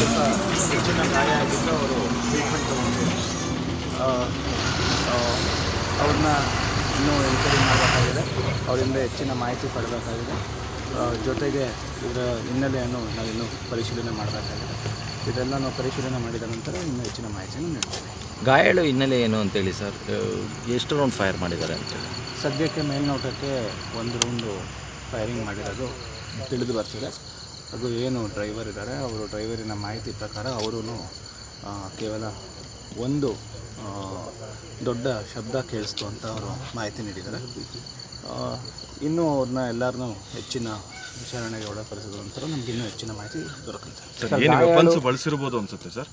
ಸ್ವಲ್ಪ ಹೆಚ್ಚಿನ ಗಾಯ ಆಗಿದ್ದು ಅವರು ಟ್ರೀಟ್ಮೆಂಟ್ ತೊಗೊಂಡು ಅವ್ರನ್ನ ಇನ್ನೂ ಎನ್ಕ್ವೈರಿ ಮಾಡಬೇಕಾಗಿದೆ, ಅವರಿಂದ ಹೆಚ್ಚಿನ ಮಾಹಿತಿ ಪಡಬೇಕಾಗಿದೆ. ಜೊತೆಗೆ ಇದರ ಹಿನ್ನೆಲೆಯನ್ನು ನಾವಿನ್ನೂ ಪರಿಶೀಲನೆ ಮಾಡಬೇಕಾಗಿದೆ. ಇದೆಲ್ಲ ನಾವು ಪರಿಶೀಲನೆ ಮಾಡಿದ ನಂತರ ಇನ್ನೂ ಹೆಚ್ಚಿನ ಮಾಹಿತಿಯನ್ನು ನೀಡ್ತೇವೆ. ಗಾಯಾಳು ಹಿನ್ನೆಲೆ ಏನು ಅಂತೇಳಿ ಸರ್, ಎಷ್ಟು ರೌಂಡ್ ಫೈರ್ ಮಾಡಿದ್ದಾರೆ ಅಂತೇಳಿ? ಸದ್ಯಕ್ಕೆ ಮೇಲ್ನೋಟಕ್ಕೆ ಒಂದು ರೌಂಡು ಫೈರಿಂಗ್ ಮಾಡಿರೋದು ತಿಳಿದು ಬರ್ತಿದೆ. ಅದು ಏನು ಡ್ರೈವರ್ ಇದ್ದಾರೆ, ಅವರು ಡ್ರೈವರಿನ ಮಾಹಿತಿ ಪ್ರಕಾರ ಅವರೂ ಕೇವಲ ಒಂದು ದೊಡ್ಡ ಶಬ್ದ ಕೇಳಿಸ್ತು ಅಂತ ಅವರು ಮಾಹಿತಿ ನೀಡಿದ್ದಾರೆ. ಇನ್ನೂ ಅವ್ರನ್ನ ಎಲ್ಲರನ್ನೂ ಹೆಚ್ಚಿನ ವಿಚಾರಣೆಗೆ ಒಳಪಡಿಸಿದ ನಂತರ ನಮ್ಗೆ ಇನ್ನೂ ಹೆಚ್ಚಿನ ಮಾಹಿತಿ ದೊರಕುತ್ತೆ. ಏನು ವೆಪನ್ಸ್ ಬಳಸಿರ್ಬೋದು ಅನ್ಸುತ್ತೆ ಸರ್?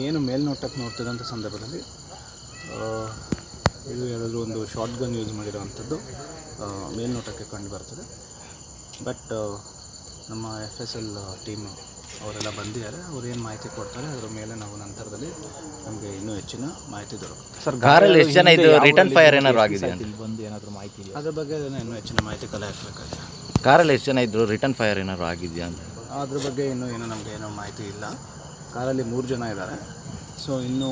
ಏನು ಮೇಲ್ನೋಟಕ್ಕೆ ನೋಡ್ತಿದ್ದಂಥ ಸಂದರ್ಭದಲ್ಲಿ ಇದು ಯಾವುದಾದ್ರೂ ಒಂದು ಶಾರ್ಟ್ ಗನ್ ಯೂಸ್ ಮಾಡಿರೋವಂಥದ್ದು ಮೇಲ್ನೋಟಕ್ಕೆ ಕಂಡು ಬರ್ತದೆ. ಬಟ್ ನಮ್ಮ FSL ಟೀಮು ಅವರೆಲ್ಲ ಬಂದಿದ್ದಾರೆ, ಅವ್ರು ಏನು ಮಾಹಿತಿ ಕೊಡ್ತಾರೆ ಅದರ ಮೇಲೆ ನಾವು ನಂತರದಲ್ಲಿ ನಮಗೆ ಇನ್ನೂ ಹೆಚ್ಚಿನ ಮಾಹಿತಿ ದೊರಕುತ್ತೆ. ಸರ್, ಕಾರಲ್ಲಿ ಎಷ್ಟು ಜನ ಇದು ರಿಟರ್ನ್ ಫೈರ್ ಏನಾದ್ರು ಆಗಿದೆ ಅಂತ ಬಂದು ಏನಾದರೂ ಮಾಹಿತಿ ಇದೆ ಅದ್ರ ಬಗ್ಗೆ ಇನ್ನೂ ಹೆಚ್ಚಿನ ಮಾಹಿತಿ ಕಲೆ ಹಾಕಬೇಕಾಗಿದೆ. ಕಾರಲ್ಲಿ ಎಷ್ಟು ಜನ ಇದ್ರು, ರಿಟರ್ನ್ ಫೈರ್ ಏನಾದ್ರು ಆಗಿದೆಯಾ ಅಂತ? ಅದ್ರ ಬಗ್ಗೆ ಇನ್ನೂ ನಮಗೆ ಏನೋ ಮಾಹಿತಿ ಇಲ್ಲ. ಕಾರಲ್ಲಿ 3 ಜನ ಇದ್ದಾರೆ. ಸೊ ಇನ್ನೂ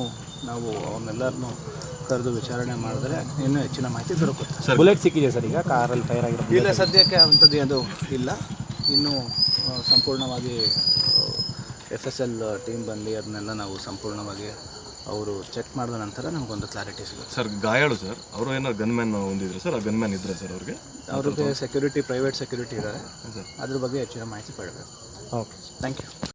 ನಾವು ಅವನ್ನೆಲ್ಲರನ್ನೂ ಕರೆದು ವಿಚಾರಣೆ ಮಾಡಿದ್ರೆ ಇನ್ನೂ ಹೆಚ್ಚಿನ ಮಾಹಿತಿ ದೊರಕುತ್ತೆ. ಬುಲೆಟ್ ಸಿಕ್ಕಿದೆ ಸರ್ ಈಗ ಕಾರಲ್ಲಿ ಫೈರ್ ಆಗಿರೋ? ಇಲ್ಲ, ಸದ್ಯಕ್ಕೆ ಅಂಥದ್ದು ಅದು ಇಲ್ಲ. ಇನ್ನೂ ಸಂಪೂರ್ಣವಾಗಿ FSL ಟೀಮ್ ಬಂದು ಅದನ್ನೆಲ್ಲ ನಾವು ಸಂಪೂರ್ಣವಾಗಿ ಅವರು ಚೆಕ್ ಮಾಡಿದ ನಂತರ ನಮಗೊಂದು ಕ್ಲಾರಿಟಿ ಸಿಗುತ್ತೆ. ಸರ್, ಗಾಯಾಳು ಸರ್, ಅವರು ಏನಾದ್ರು ಗನ್ಮ್ಯಾನ್ ಹೊಂದಿದ್ರು ಸರ್? ಆ ಗನ್ಮ್ಯಾನ್ ಇದ್ರೆ ಸರ್ ಅವ್ರಿಗೆ ಸೆಕ್ಯೂರಿಟಿ, ಪ್ರೈವೇಟ್ ಸೆಕ್ಯೂರಿಟಿ ಇದ್ದಾರೆ, ಅದ್ರ ಬಗ್ಗೆ ಹೆಚ್ಚಿನ ಮಾಹಿತಿ ಪಡಬೇಕು. Okay, thank you.